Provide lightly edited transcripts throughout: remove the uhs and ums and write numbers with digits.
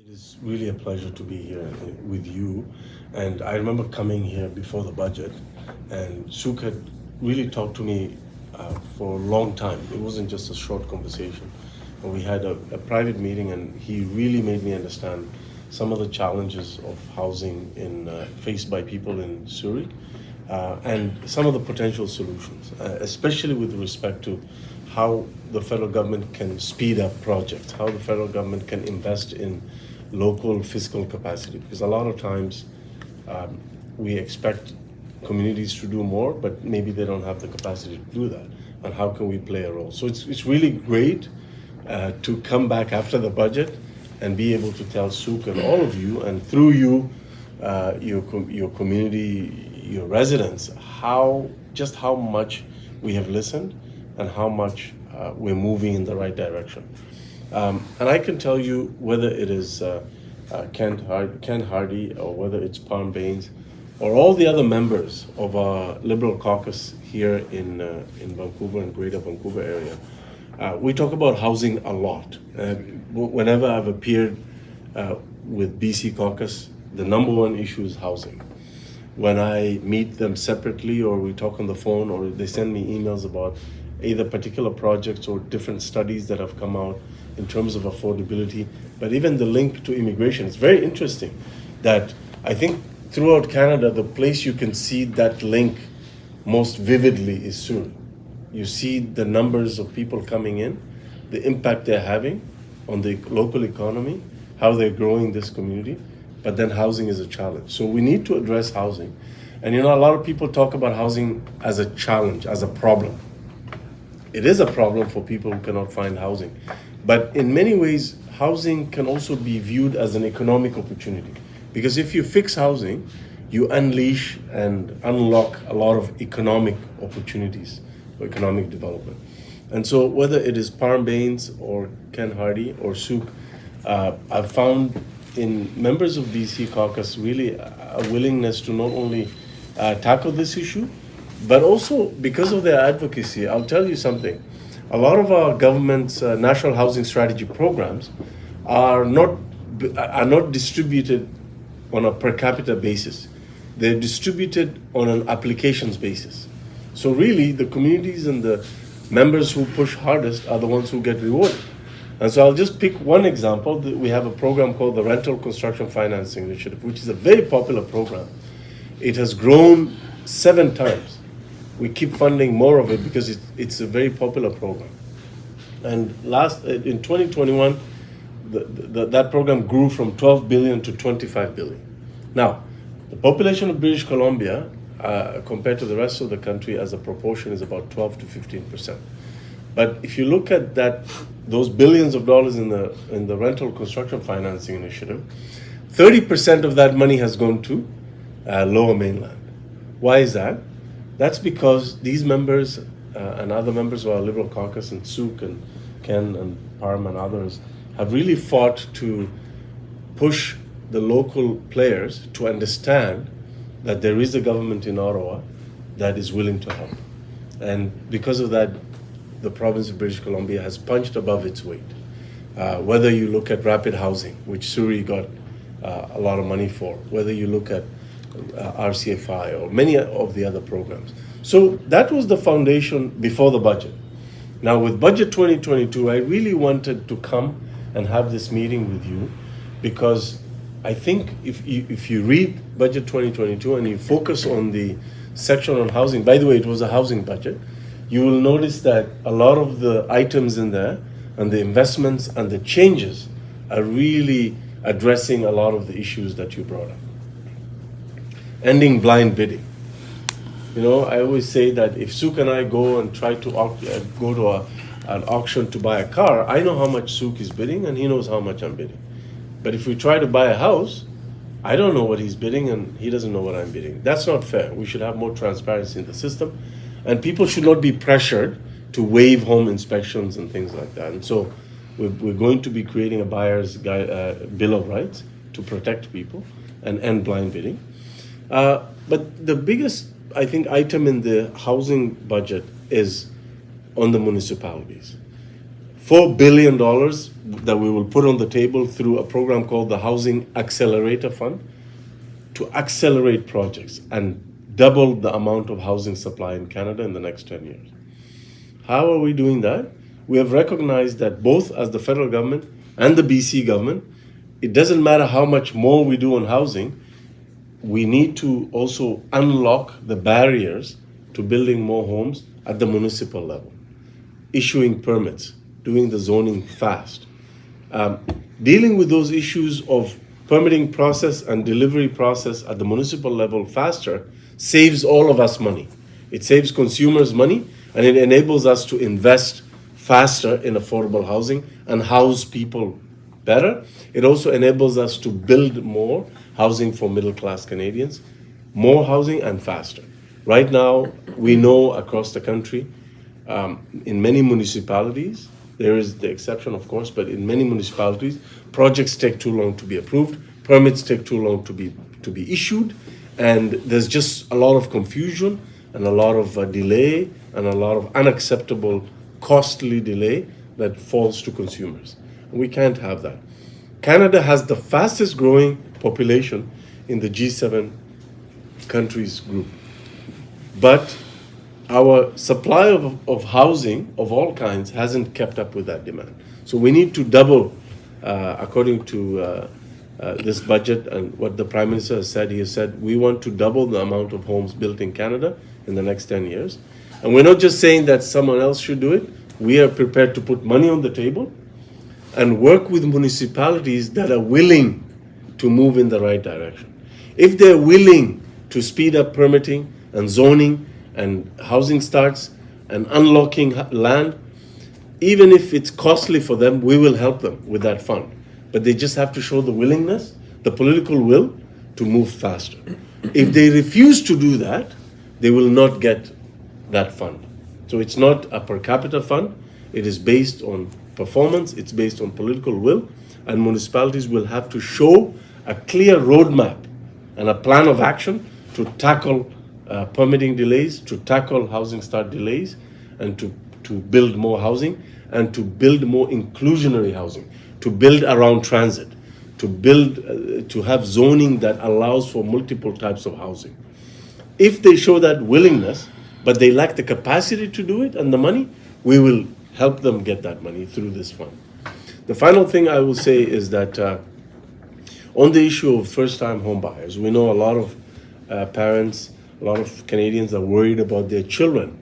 It is really a pleasure to be here with you. And I remember coming here before the budget, and Suk had really talked to me for a long time. It wasn't just a short conversation. And we had a private meeting, and he really made me understand some of the challenges of housing faced by people in Surrey, and some of the potential solutions, especially with respect to how the federal government can speed up projects, how the federal government can invest in local fiscal capacity. Because a lot of times we expect communities to do more, but maybe they don't have the capacity to do that. And how can we play a role? So it's really great to come back after the budget and be able to tell Suk and all of you, and through you, your community, your residents, just how much we have listened and how much we're moving in the right direction. And I can tell you, whether it is Ken Hardy or whether it's Palm Bains or all the other members of our Liberal caucus here in Vancouver and Greater Vancouver area, we talk about housing a lot. Whenever I've appeared with BC caucus, the number one issue is housing. When I meet them separately, or we talk on the phone, or they send me emails about either particular projects or different studies that have come out in terms of affordability, but even the link to immigration. It's very interesting that I think throughout Canada, the place you can see that link most vividly is Surrey. You see the numbers of people coming in, the impact they're having on the local economy, how they're growing this community, but then housing is a challenge. So we need to address housing. And a lot of people talk about housing as a challenge, as a problem. It is a problem for people who cannot find housing. But in many ways, housing can also be viewed as an economic opportunity. Because if you fix housing, you unleash and unlock a lot of economic opportunities for economic development. And so whether it is Palm Bains or Ken Hardy or Suk, I've found in members of BC caucus really a willingness to not only tackle this issue, but also because of their advocacy. I'll tell you something. A lot of our government's national housing strategy programs are not distributed on a per capita basis. They're distributed on an applications basis. So really, the communities and the members who push hardest are the ones who get rewarded. And so I'll just pick one example. We have a program called the Rental Construction Financing Initiative, which is a very popular program. It has grown 7 times. We keep funding more of it because it's a very popular program. And in 2021, that program grew from 12 billion to 25 billion. Now, the population of British Columbia, compared to the rest of the country as a proportion, is about 12 to 15%. But if you look at those billions of dollars in the Rental Construction Financing Initiative, 30% of that money has gone to Lower Mainland. Why is that? That's because these members and other members of our Liberal caucus, and Suk and Ken and Parm and others, have really fought to push the local players to understand that there is a government in Ottawa that is willing to help. And because of that, the province of British Columbia has punched above its weight. Whether you look at rapid housing, which Surrey got a lot of money for, whether you look at RCFI or many of the other programs. So that was the foundation before the budget. Now with Budget 2022, I really wanted to come and have this meeting with you because I think if you read Budget 2022 and you focus on the section on housing, by the way, it was a housing budget, you will notice that a lot of the items in there and the investments and the changes are really addressing a lot of the issues that you brought up. Ending blind bidding. I always say that if Suk and I go and try to go to an auction to buy a car, I know how much Suk is bidding and he knows how much I'm bidding. But if we try to buy a house, I don't know what he's bidding and he doesn't know what I'm bidding. That's not fair. We should have more transparency in the system, and people should not be pressured to waive home inspections and things like that. And so we're going to be creating a buyer's bill of rights to protect people and end blind bidding. But the biggest, I think, item in the housing budget is on the municipalities. $4 billion that we will put on the table through a program called the Housing Accelerator Fund to accelerate projects and double the amount of housing supply in Canada in the next 10 years. How are we doing that? We have recognized that both as the federal government and the BC government, it doesn't matter how much more we do on housing, we need to also unlock the barriers to building more homes at the municipal level, issuing permits, doing the zoning fast. Dealing with those issues of permitting process and delivery process at the municipal level faster saves all of us money. It saves consumers money, and it enables us to invest faster in affordable housing and house people better. It also enables us to build more housing for middle-class Canadians, more housing and faster. Right now, we know across the country, in many municipalities, there is the exception, of course, but in many municipalities, projects take too long to be approved, permits take too long to be issued, and there's just a lot of confusion and a lot of delay and a lot of unacceptable, costly delay that falls to consumers. We can't have that. Canada has the fastest growing population in the G7 countries group, but our supply of housing of all kinds hasn't kept up with that demand. So we need to double, according to this budget and what the Prime Minister has said. He has said we want to double the amount of homes built in Canada in the next 10 years. And we're not just saying that someone else should do it. We are prepared to put money on the table and work with municipalities that are willing to move in the right direction. If they're willing to speed up permitting and zoning and housing starts and unlocking land, even if it's costly for them, we will help them with that fund. But they just have to show the willingness, the political will to move faster. If they refuse to do that, they will not get that fund. So it's not a per capita fund. It is based on performance, it's based on political will, and municipalities will have to show a clear roadmap and a plan of action to tackle permitting delays, to tackle housing start delays, and to build more housing, and to build more inclusionary housing, to build around transit, to build, to have zoning that allows for multiple types of housing. If they show that willingness, but they lack the capacity to do it and the money, we will help them get that money through this fund. The final thing I will say is that on the issue of first-time home buyers, we know a lot of parents, a lot of Canadians are worried about their children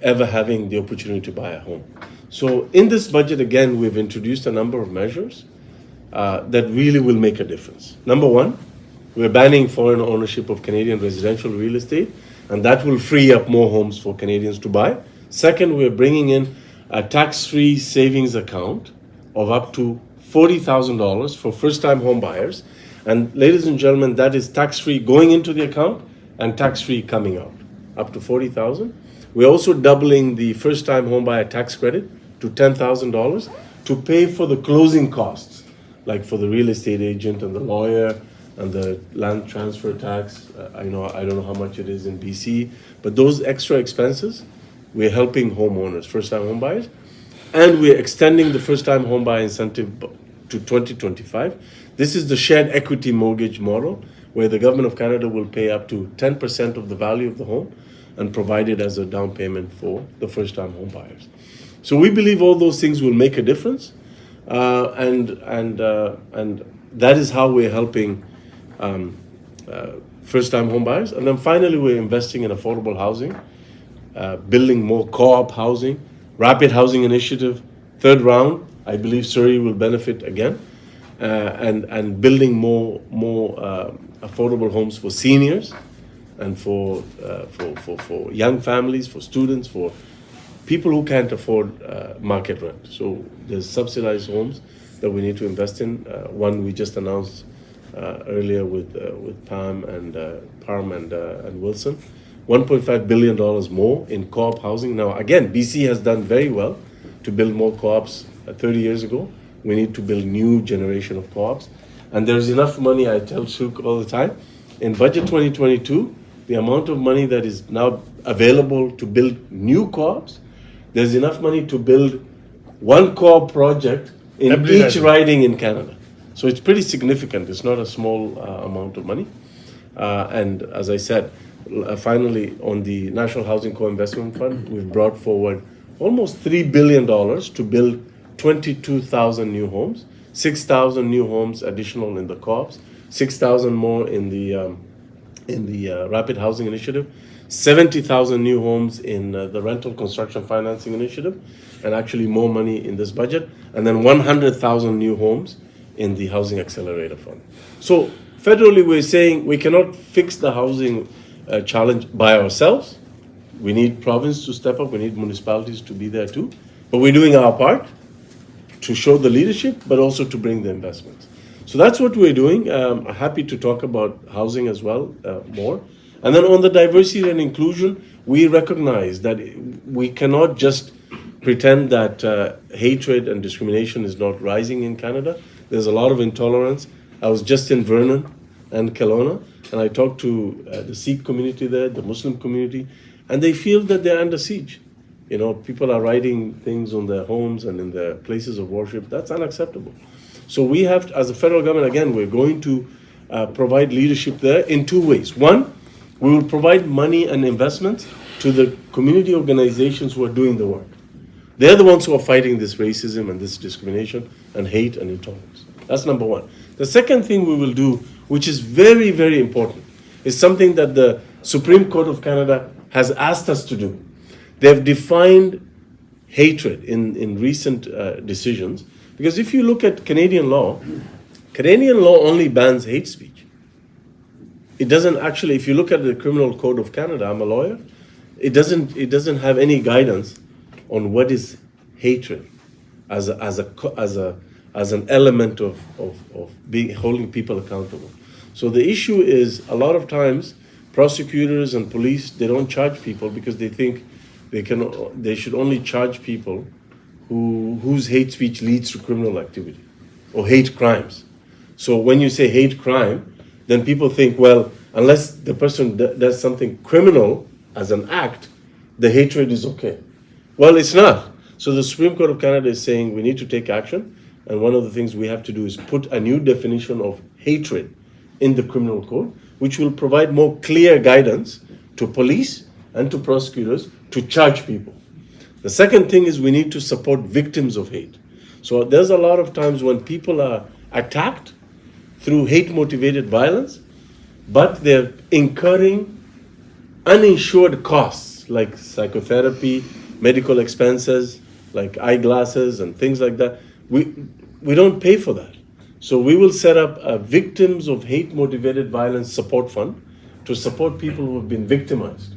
ever having the opportunity to buy a home. So in this budget, again, we've introduced a number of measures that really will make a difference. Number one, we're banning foreign ownership of Canadian residential real estate, and that will free up more homes for Canadians to buy. Second, we're bringing in a tax-free savings account of up to $40,000 for first-time home buyers. And ladies and gentlemen, that is tax-free going into the account and tax-free coming out, up to $40,000. We're also doubling the first-time home buyer tax credit to $10,000 to pay for the closing costs, like for the real estate agent and the lawyer and the land transfer tax. I don't know how much it is in BC, but those extra expenses, we're helping homeowners, first-time home buyers, and we're extending the first-time home buyer incentive to 2025. This is the shared equity mortgage model, where the Government of Canada will pay up to 10% of the value of the home and provide it as a down payment for the first-time home buyers. So we believe all those things will make a difference, and that is how we're helping first-time home buyers. And then finally, we're investing in affordable housing, building more co-op housing, rapid housing initiative, third round. I believe Surrey will benefit again, and building more affordable homes for seniors and for young families, for students, for people who can't afford market rent. So there's subsidized homes that we need to invest in. One we just announced earlier with Palm and Wilson, $1.5 billion more in co-op housing. Now again, BC has done very well to build more co-ops 30 years ago. We need to build new generation of co-ops. And there's enough money, I tell Shuk all the time, in budget 2022, the amount of money that is now available to build new co-ops, there's enough money to build one co-op project in Every each riding in Canada. So it's pretty significant. It's not a small amount of money. And as I said, finally, on the National Housing Co-Investment Fund, we've brought forward almost $3 billion to build 22,000 new homes, 6,000 new homes additional in the co-ops, 6,000 more in the Rapid Housing Initiative, 70,000 new homes in the Rental Construction Financing Initiative, and actually more money in this budget, and then 100,000 new homes in the Housing Accelerator Fund. So federally, we're saying we cannot fix the housing challenge by ourselves. We need province to step up, we need municipalities to be there too, but we're doing our part to show the leadership, but also to bring the investments. So that's what we're doing. Happy to talk about housing as well, more. And then on the diversity and inclusion, we recognize that we cannot just pretend that hatred and discrimination is not rising in Canada. There's a lot of intolerance. I was just in Vernon and Kelowna, and I talked to the Sikh community there, the Muslim community, and they feel that they're under siege. You know, people are writing things on their homes and in their places of worship. That's unacceptable. So we have, to, as a federal government, again, we're going to provide leadership there in two ways. One, we will provide money and investments to the community organizations who are doing the work. They're the ones who are fighting this racism and this discrimination and hate and intolerance. That's number one. The second thing we will do, which is very, very important, is something that the Supreme Court of Canada has asked us to do. They've defined hatred in recent decisions, because if you look at Canadian law only bans hate speech. It doesn't actually, if you look at the Criminal Code of Canada, I'm a lawyer, it doesn't have any guidance on what is hatred as an element of holding people accountable. So the issue is, a lot of times prosecutors and police, they don't charge people because they think they should only charge people whose hate speech leads to criminal activity or hate crimes. So when you say hate crime, then people think, well, unless the person does something criminal as an act, the hatred is okay. Well, it's not. So the Supreme Court of Canada is saying we need to take action, and one of the things we have to do is put a new definition of hatred in the criminal code, which will provide more clear guidance to police and to prosecutors to charge people. The second thing is we need to support victims of hate. So there's a lot of times when people are attacked through hate-motivated violence, but they're incurring uninsured costs like psychotherapy, medical expenses, like eyeglasses and things like that. We don't pay for that. So we will set up a Victims of Hate-Motivated Violence Support Fund to support people who have been victimized.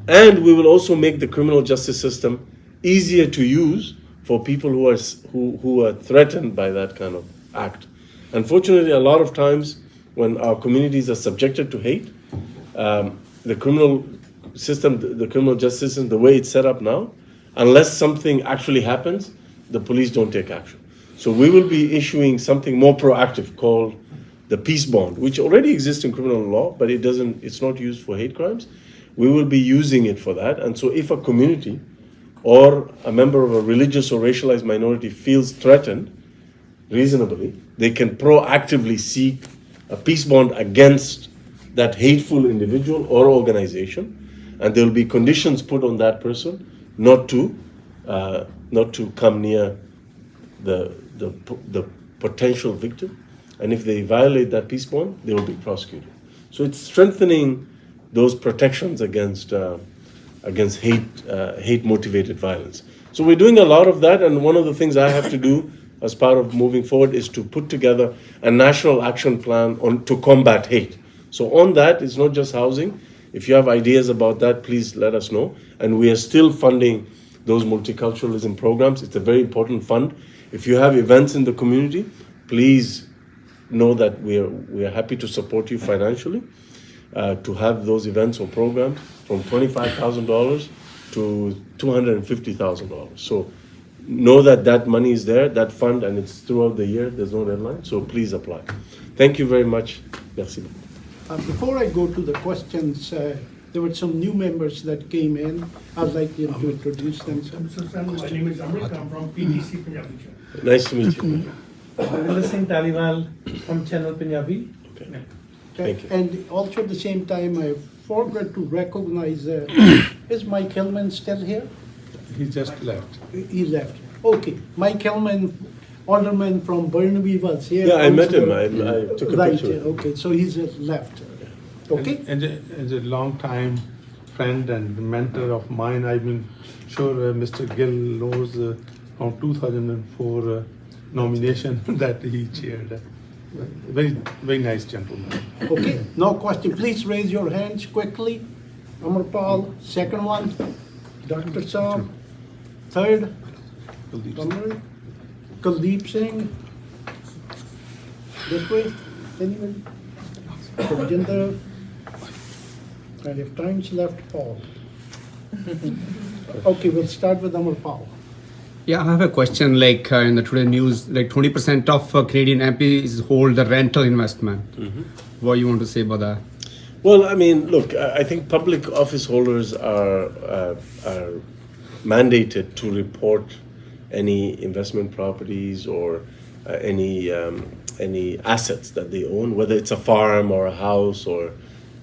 And we will also make the criminal justice system easier to use for people who are threatened by that kind of act. Unfortunately, a lot of times when our communities are subjected to hate, the criminal system, the criminal justice system, the way it's set up now, unless something actually happens, the police don't take action. So we will be issuing something more proactive called the peace bond, which already exists in criminal law, but it's not used for hate crimes. We will be using it for that. And so if a community or a member of a religious or racialized minority feels threatened, reasonably, they can proactively seek a peace bond against that hateful individual or organization, and there will be conditions put on that person not to come near the potential victim, and if they violate that peace bond, they will be prosecuted. So it's strengthening those protections against hate-motivated violence. So we're doing a lot of that, and one of the things I have to do as part of moving forward is to put together a national action plan to combat hate. So on that, it's not just housing. If you have ideas about that, please let us know. And we are still funding those multiculturalism programs. It's a very important fund. If you have events in the community, please know that we are happy to support you financially to have those events or programs from $25,000 to $250,000. So know that money is there, that fund, and it's throughout the year. There's no deadline, so please apply. Thank you very much. Merci. Before I go to the questions, there were some new members that came in. I'd like you to introduce themselves. Mr. Sen, my name is Ahmed. I'm from PDC Punjabi channel. Nice to meet you. Will Singh Taliwal from channel Punjabi. Okay. Thank you. And also at the same time, I forgot to recognize, is Mike Hillman still here? He just left. He left. Okay, Mike Hillman, alderman from Burnaby was here. Yeah, I met him. Also. I took a Right, picture. okay, so he's left. Okay? And a long time friend and mentor of mine. I'm sure Mr. Gill knows from 2004 nomination that he chaired. Very nice gentleman. Okay, no question. Please raise your hands quickly. Amarpal, second one. Dr. Saab, third. Kamar. Kuldeep Singh. This way. Anyone? Rajinder. And if time's left, Paul. Okay, we'll start with Amarpal. Yeah, I have a question. Like in the today news, like 20% of Canadian MPs hold the rental investment. What do you want to say about that? Well, I mean, look, I think public office holders are mandated to report any investment properties or any assets that they own, whether it's a farm or a house or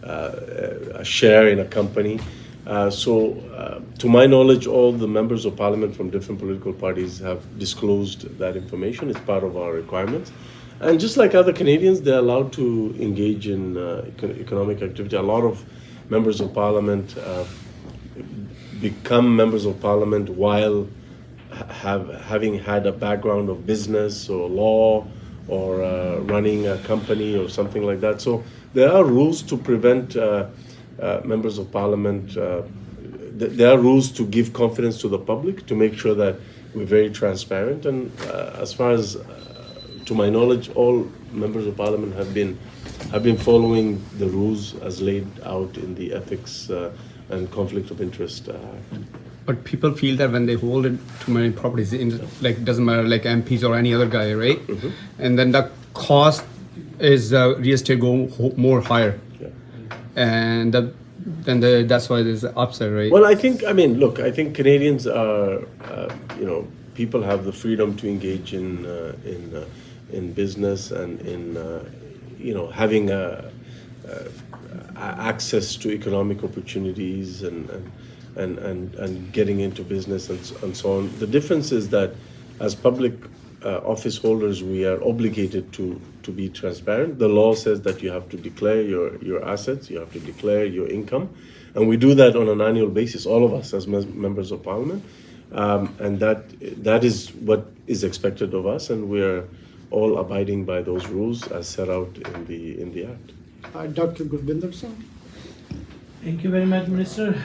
a share in a company. To my knowledge, all the members of parliament from different political parties have disclosed that information. It's part of our requirements. And just like other Canadians, they're allowed to engage in economic activity. A lot of members of parliament become members of parliament while having had a background of business or law or running a company or something like that. So there are rules to prevent members of parliament, there are rules to give confidence to the public, to make sure that we're very transparent. And as far as, to my knowledge, all members of parliament have been following the rules as laid out in the Ethics and Conflict of Interest Act. But people feel that when they hold it too many properties, like doesn't matter, like MPs or any other guy, right? And then the cost is real estate go more higher. Yeah. And that's why there's an upside, right? Well, I think Canadians are, people have the freedom to engage in business and in, having access to economic opportunities and getting into business and so on. The difference is that as public office holders, we are obligated to be transparent. The law says that you have to declare your assets, you have to declare your income, and we do that on an annual basis, all of us as members of parliament, and that is what is expected of us, and we are all abiding by those rules as set out in the Act. Dr. Gurbinder Singh. Thank you very much, Minister.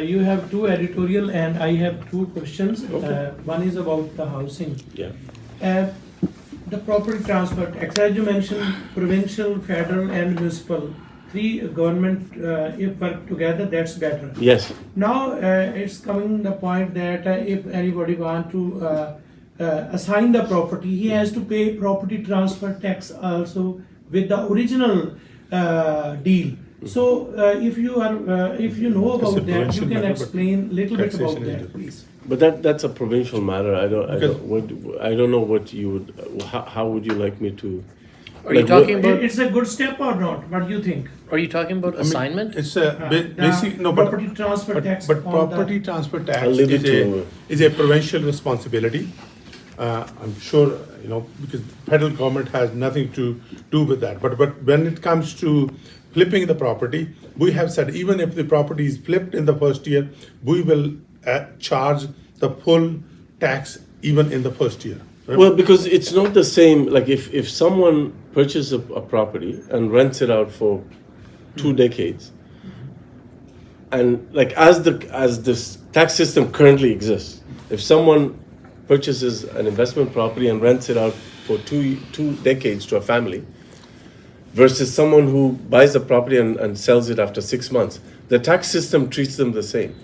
You have two editorial and I have two questions. Okay. One is about the housing. Yeah. The property transfer tax, as you mentioned, provincial, federal and municipal, three government, if work together, that's better. Yes. Now it's coming the point that if anybody want to assign the property, he has to pay property transfer tax also with the original deal. So if you know about that, you can explain a little bit about that, please. But that's a provincial matter. I don't know what you would. How would you like me to? Are you talking about? It's a good step or not? What do you think? Are you talking about assignment? It's a basic no, but property transfer tax. but property transfer tax I'll leave it to- is a provincial responsibility. I'm sure because federal government has nothing to do with that. But when it comes to flipping the property, we have said even if the property is flipped in the first year, we will charge the full tax even in the first year. Right? Well, because it's not the same. Like if someone purchases a property and rents it out for 2 decades, and like as this tax system currently exists, if someone purchases an investment property and rents it out for two decades to a family, versus someone who buys the property and sells it after 6 months, the tax system treats them the same.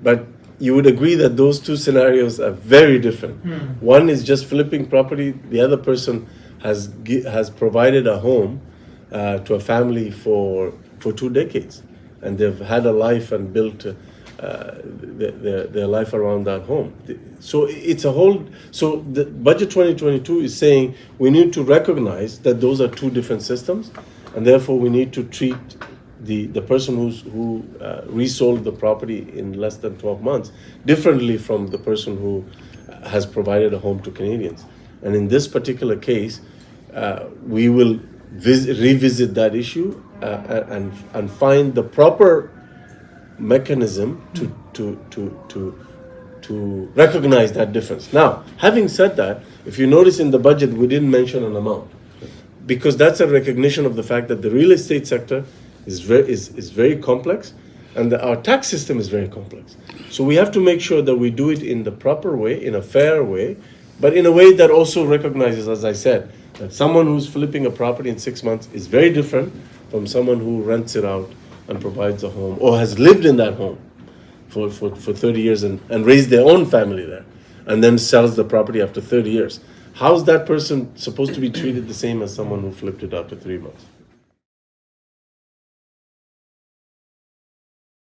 But you would agree that those two scenarios are very different. One is just flipping property. The other person has provided a home to a family for 2 decades. and they've had a life and built their life around that home. So it's a whole. So the budget 2022 is saying we need to recognize that those are two different systems, and therefore we need to treat the person who resold the property in less than 12 months differently from the person who has provided a home to Canadians. And in this particular case, we will revisit that issue and find the proper mechanism to recognize that difference. Now, having said that, if you notice in the budget, we didn't mention an amount, because that's a recognition of the fact that the real estate sector is very complex, and our tax system is very complex. So we have to make sure that we do it in the proper way, in a fair way, but in a way that also recognizes, as I said, that someone who's flipping a property in 6 months is very different from someone who rents it out and provides a home, or has lived in that home for 30 years and raised their own family there, and then sells the property after 30 years. How's that person supposed to be treated the same as someone who flipped it after 3 months?